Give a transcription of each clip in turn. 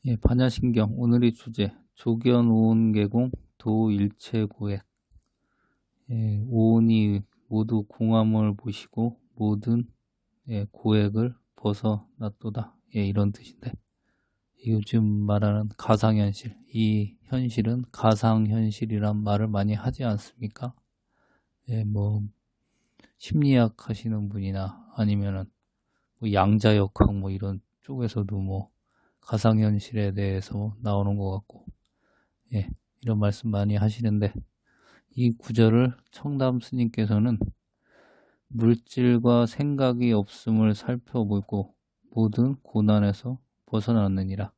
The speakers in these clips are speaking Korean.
예, 반야신경 오늘의 주제 조견 오온계공 도일체고액. 오온이 모두 공함을 보시고 모든 고액을 벗어났도다. 이런 뜻인데 요즘 말하는 가상현실, 이 현실은 가상현실이란 말을 많이 하지 않습니까? 뭐 심리학 하시는 분이나 아니면은 뭐 양자역학 뭐 이런 쪽에서도 뭐 가상현실에 대해서 나오는 것 같고, 이런 말씀 많이 하시는데, 이 구절을 청담 스님께서는 물질과 생각이 없음을 살펴보고 모든 고난에서 벗어났느니라,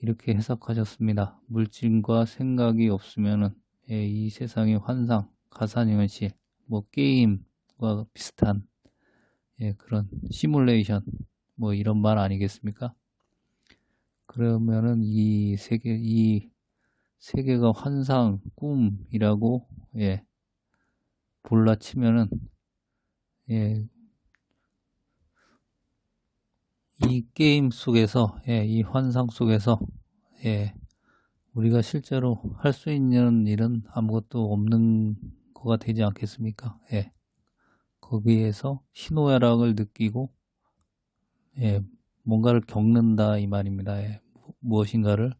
이렇게 해석하셨습니다. 물질과 생각이 없으면은 이 세상의 환상, 가상현실, 뭐 게임과 비슷한 그런 시뮬레이션, 뭐 이런 말 아니겠습니까? 그러면은 이 세계가 환상, 꿈이라고 볼라치면은 예, 이 게임 속에서 이 환상 속에서 우리가 실제로 할 수 있는 일은 아무것도 없는 거가 되지 않겠습니까? 거기에서 희노애락을 느끼고 뭔가를 겪는다 이 말입니다. 무엇인가를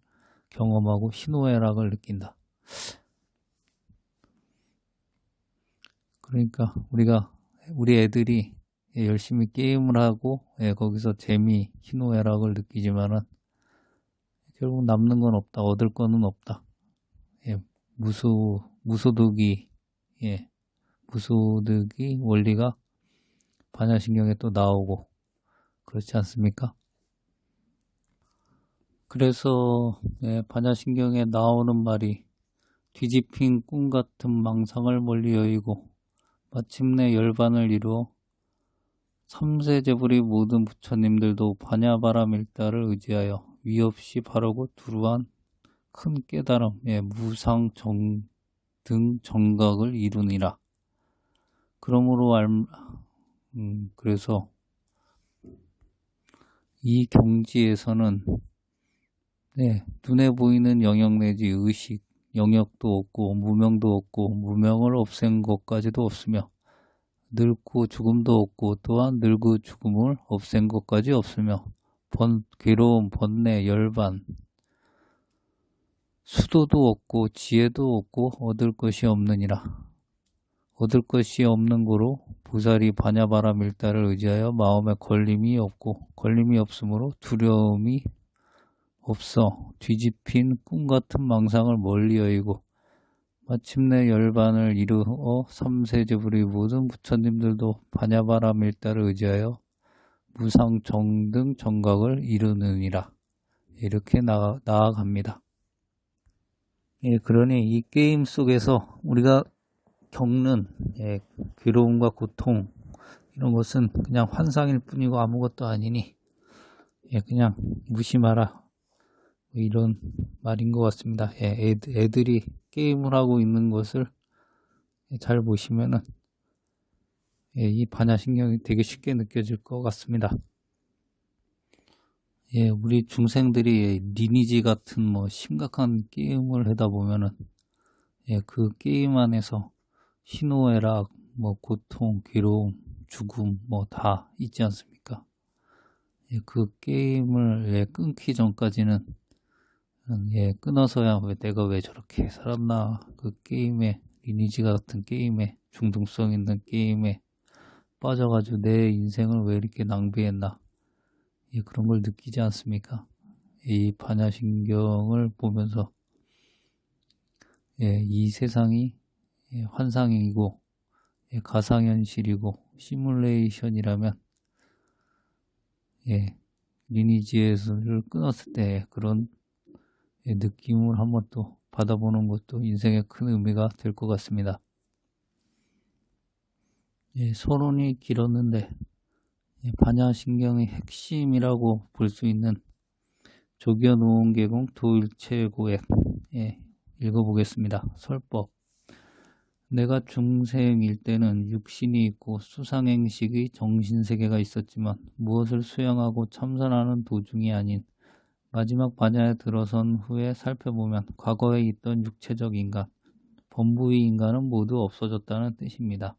경험하고 희노애락을 느낀다. 그러니까 우리 애들이 열심히 게임을 하고 거기서 재미, 희노애락을 느끼지만은 결국 남는 건 없다, 얻을 거는 없다. 무소득이 무소득이 원리가 반야신경에 또 나오고 그렇지 않습니까? 그래서 반야신경에 나오는 말이 뒤집힌 꿈 같은 망상을 멀리 여의고 마침내 열반을 이루어 삼세제불의 모든 부처님들도 반야바람 일다를 의지하여 위없이 바르고 두루한 큰 깨달음, 무상 등 정각을 이루니라. 그러므로 그래서 이 경지에서는 눈에 보이는 영역 내지 의식, 영역도 없고 무명도 없고 무명을 없앤 것까지도 없으며 늙고 죽음도 없고 또한 늙고 죽음을 없앤 것까지 없으며 괴로움, 번뇌, 열반, 수도도 없고 지혜도 없고 얻을 것이 없느니라. 얻을 것이 없는 고로 보살이 반야바람 일다를 의지하여 마음에 걸림이 없고 걸림이 없으므로 두려움이 없어 뒤집힌 꿈같은 망상을 멀리 여의고 마침내 열반을 이루어 삼세제불의 모든 부처님들도 반야바람 일다를 의지하여 무상정등 정각을 이루느니라. 이렇게 나아갑니다. 그러니 이 게임 속에서 우리가 겪는 괴로움과 고통 이런 것은 그냥 환상일 뿐이고 아무것도 아니니 그냥 무심하라, 이런 말인 것 같습니다. 애들이 게임을 하고 있는 것을 잘 보시면은 이 반야신경이 되게 쉽게 느껴질 것 같습니다. 우리 중생들이 리니지 같은 뭐 심각한 게임을 하다 보면은 그 게임 안에서 희노애락, 뭐 고통, 괴로움, 죽음 뭐 다 있지 않습니까? 그 게임을 끊기 전까지는 끊어서야 내가 왜 저렇게 살았나, 그 게임에 리니지 같은 게임에 중독성 있는 게임에 빠져가지고 내 인생을 왜 이렇게 낭비했나, 그런 걸 느끼지 않습니까? 이 반야신경을 보면서 이 세상이 환상이고 가상현실이고 시뮬레이션이라면 리니지에서를 끊었을 때 그런 느낌을 한번 또 받아보는 것도 인생에 큰 의미가 될 것 같습니다. 서론이 길었는데 반야신경의 핵심이라고 볼 수 있는 조견 오온계공 도일체고액 읽어보겠습니다. 설법. 내가 중생일 때는 육신이 있고 수상행식의 정신세계가 있었지만 무엇을 수행하고 참선하는 도중이 아닌 마지막 반야에 들어선 후에 살펴보면 과거에 있던 육체적 인간, 범부의 인간은 모두 없어졌다는 뜻입니다.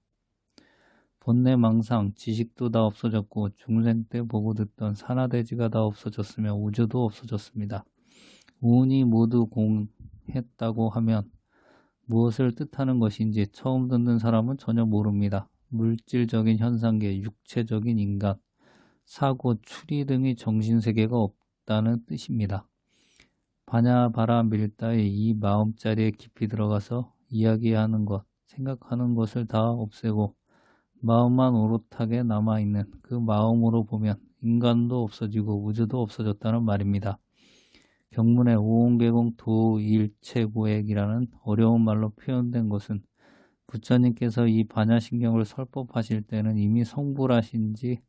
본래 망상, 지식도 다 없어졌고 중생 때 보고 듣던 산하대지가 다 없어졌으며 우주도 없어졌습니다. 우운이 모두 공했다고 하면 무엇을 뜻하는 것인지 처음 듣는 사람은 전혀 모릅니다. 물질적인 현상계, 육체적인 인간, 사고, 추리 등의 정신세계가 없다는 뜻입니다. 바냐바라 밀다의 이 마음자리에 깊이 들어가서 이야기하는 것, 생각하는 것을 다 없애고 마음만 오롯하게 남아있는 그 마음으로 보면 인간도 없어지고 우주도 없어졌다는 말입니다. 경문의 오온계공 도일체고액이라는 어려운 말로 표현된 것은 부처님께서 이 반야신경을 설법하실 때는 이미 성불하신 지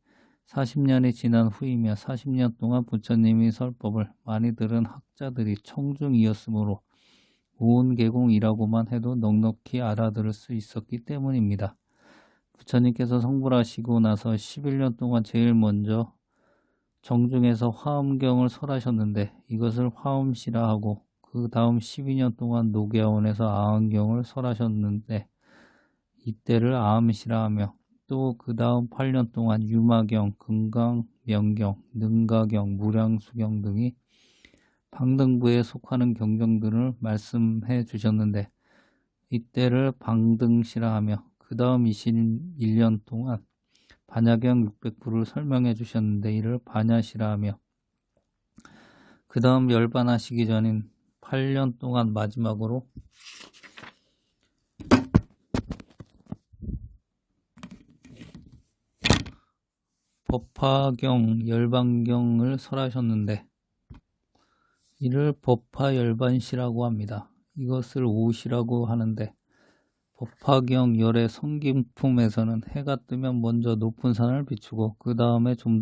40년이 지난 후이며 40년 동안 부처님이 설법을 많이 들은 학자들이 청중이었으므로 오온계공이라고만 해도 넉넉히 알아들을 수 있었기 때문입니다. 부처님께서 성불하시고 나서 11년 동안 제일 먼저 정중에서 화엄경을 설하셨는데 이것을 화엄시라 하고 그 다음 12년 동안 녹야원에서 아흥경을 설하셨는데 이때를 아음시라 하며 또 그 다음 8년 동안 유마경, 금강, 명경, 능가경, 무량수경 등이 방등부에 속하는 경정들을 말씀해 주셨는데 이때를 방등시라 하며 그 다음 21년 동안 반야경 600부를 설명해 주셨는데 이를 반야시라 하며 그 다음 열반하시기 전인 8년 동안 마지막으로 법화경, 열반경을 설하셨는데 이를 법화열반시라고 합니다. 이것을 오시라고 하는데 법화경 열의 성김품에서는 해가 뜨면 먼저 높은 산을 비추고 그 다음에 좀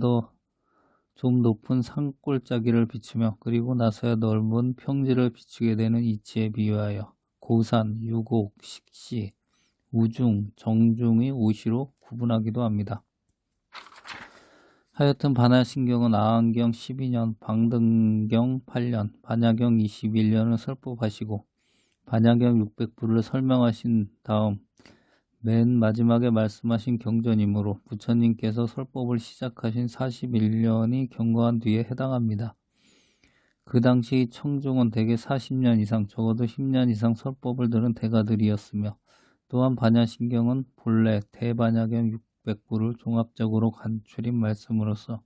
높은 산골짜기를 비추며 그리고 나서야 넓은 평지를 비추게 되는 이치에 비유하여 고산, 유곡, 식시, 우중, 정중의 오시로 구분하기도 합니다. 하여튼 반야신경은 아한경 12년, 방등경 8년, 반야경 21년을 설법하시고 반야경 600부를 설명하신 다음 맨 마지막에 말씀하신 경전이므로 부처님께서 설법을 시작하신 41년이 경과한 뒤에 해당합니다. 그 당시 청중은 대개 40년 이상, 적어도 10년 이상 설법을 들은 대가들이었으며 또한 반야신경은 본래 대반야경 600부를 종합적으로 간추린 말씀으로서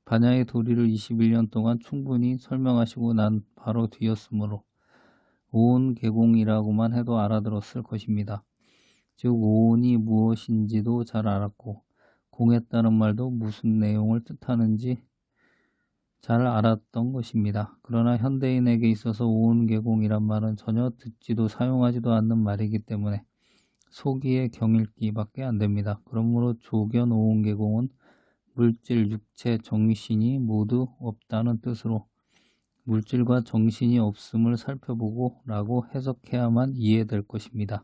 반야의 도리를 21년 동안 충분히 설명하시고 난 바로 뒤였으므로 오온계공이라고만 해도 알아들었을 것입니다. 즉 오온이 무엇인지도 잘 알았고 공했다는 말도 무슨 내용을 뜻하는지 잘 알았던 것입니다. 그러나 현대인에게 있어서 오온계공이란 말은 전혀 듣지도 사용하지도 않는 말이기 때문에 소기의 경읽기밖에 안 됩니다. 그러므로 조견 오온계공은 물질, 육체, 정신이 모두 없다는 뜻으로 물질과 정신이 없음을 살펴보고 라고 해석해야만 이해될 것입니다.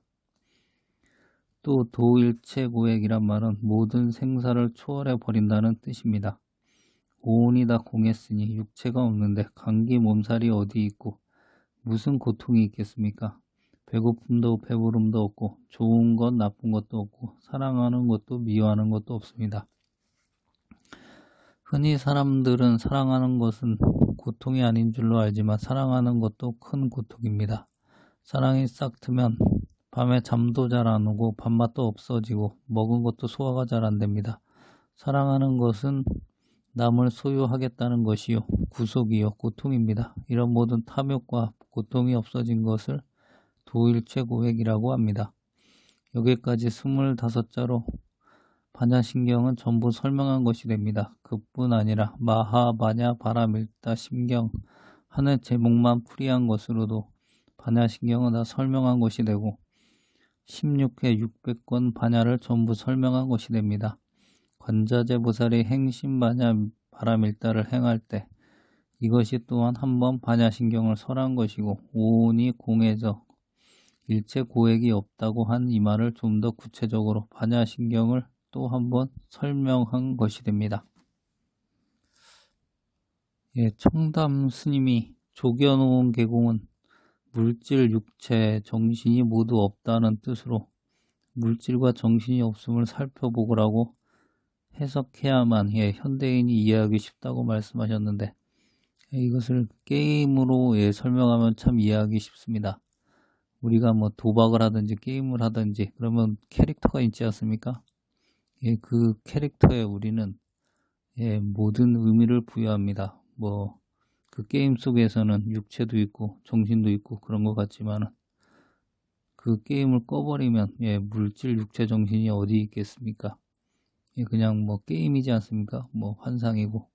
또 도일체고액이란 말은 모든 생사를 초월해 버린다는 뜻입니다. 오온이 다 공했으니 육체가 없는데 감기 몸살이 어디 있고 무슨 고통이 있겠습니까? 배고픔도 배부름도 없고 좋은 것 나쁜 것도 없고 사랑하는 것도 미워하는 것도 없습니다. 흔히 사람들은 사랑하는 것은 고통이 아닌 줄로 알지만 사랑하는 것도 큰 고통입니다. 사랑이 싹 트면 밤에 잠도 잘 안 오고 밥맛도 없어지고 먹은 것도 소화가 잘 안 됩니다. 사랑하는 것은 남을 소유하겠다는 것이요 구속이요 고통입니다. 이런 모든 탐욕과 고통이 없어진 것을 도일체고액이라고 합니다. 여기까지 25자로 반야신경은 전부 설명한 것이 됩니다. 그뿐 아니라 마하바냐 바라밀다 신경 하는 제목만 풀이한 것으로도 반야신경은 다 설명한 것이 되고 16회 600권 반야를 전부 설명한 것이 됩니다. 관자재보살이 행신반야 바라밀다를 행할 때 이것이 또한 한번 반야신경을 설한 것이고 오온이 공해져 일체 고액이 없다고 한 이 말을 좀 더 구체적으로 반야신경을 또 한번 설명한 것이 됩니다. 예, 청담 스님이 조겨놓은 계공은 물질, 육체, 정신이 모두 없다는 뜻으로 물질과 정신이 없음을 살펴보고라고 해석해야만 현대인이 이해하기 쉽다고 말씀하셨는데 이것을 게임으로 설명하면 참 이해하기 쉽습니다. 우리가 뭐 도박을 하든지 게임을 하든지 그러면 캐릭터가 있지 않습니까? 그 캐릭터에 우리는 모든 의미를 부여합니다. 뭐 그 게임 속에서는 육체도 있고 정신도 있고 그런 것 같지만 그 게임을 꺼버리면 물질, 육체, 정신이 어디 있겠습니까? 그냥 뭐 게임이지 않습니까? 뭐 환상이고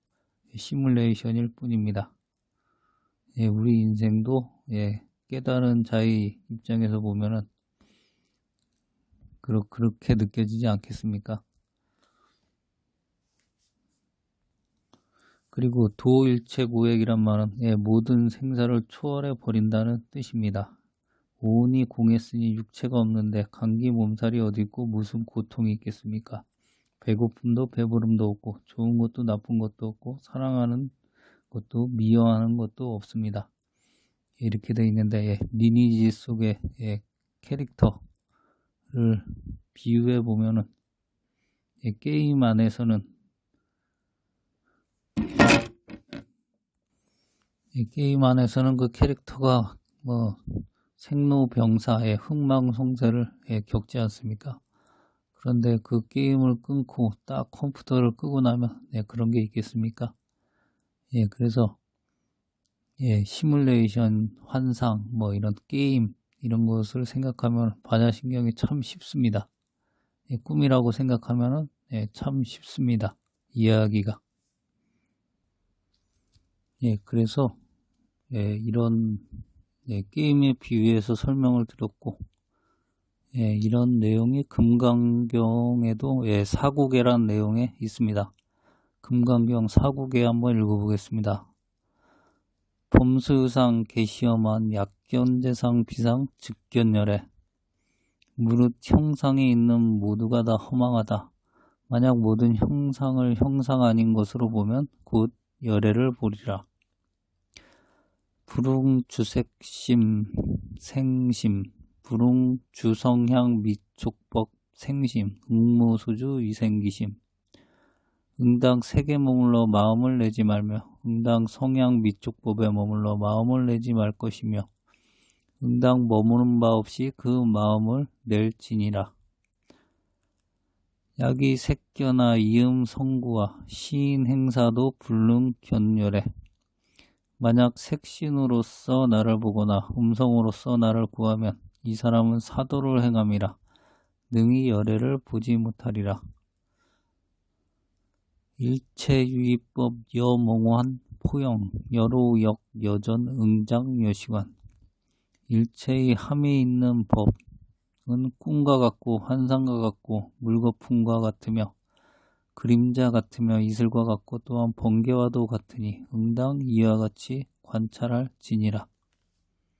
시뮬레이션일 뿐입니다. 우리 인생도 깨달은 자의 입장에서 보면은 그렇게 느껴지지 않겠습니까? 그리고 도일체고액이란 말은 모든 생사를 초월해 버린다는 뜻입니다. 오온이 공했으니 육체가 없는데 감기 몸살이 어디 있고 무슨 고통이 있겠습니까? 배고픔도 배부름도 없고 좋은 것도 나쁜 것도 없고 사랑하는 것도 미워하는 것도 없습니다. 이렇게 되어 있는데 리니지 속의 캐릭터를 비유해 보면은 게임 안에서는 그 캐릭터가 뭐 생로병사의 흥망성쇠를 겪지 않습니까? 그런데 그 게임을 끊고 딱 컴퓨터를 끄고 나면 그런 게 있겠습니까? 그래서 시뮬레이션, 환상, 뭐 이런 게임 이런 것을 생각하면 반야신경이 참 쉽습니다. 꿈이라고 생각하면 참 쉽습니다. 이해하기가. 그래서 이런 게임에 비유해서 설명을 드렸고 이런 내용이 금강경에도 사구계란 내용에 있습니다. 금강경 사구계 한번 읽어보겠습니다. 범수상 계시엄한 약견재상 비상 즉견열애 무릇 형상이 있는 모두가 다 허망하다. 만약 모든 형상을 형상 아닌 것으로 보면 곧 열애를 보리라. 불웅주색심 생심 불웅주성향 미촉법 생심 응무소주 위생기심 응당 색에 머물러 마음을 내지 말며 응당 성향 미촉법에 머물러 마음을 내지 말 것이며 응당 머무는 바 없이 그 마음을 낼지니라. 약이 색견나 이음 성구와 시인 행사도 불능 견열해 만약 색신으로서 나를 보거나 음성으로서 나를 구하면 이 사람은 사도를 행함이라 능히 열애를 보지 못하리라. 일체유의법 여몽환 포영 여로역 여전 응장 여시관 일체의 함이 있는 법은 꿈과 같고 환상과 같고 물거품과 같으며 그림자 같으며 이슬과 같고 또한 번개와도 같으니 응당 이와 같이 관찰할 지니라.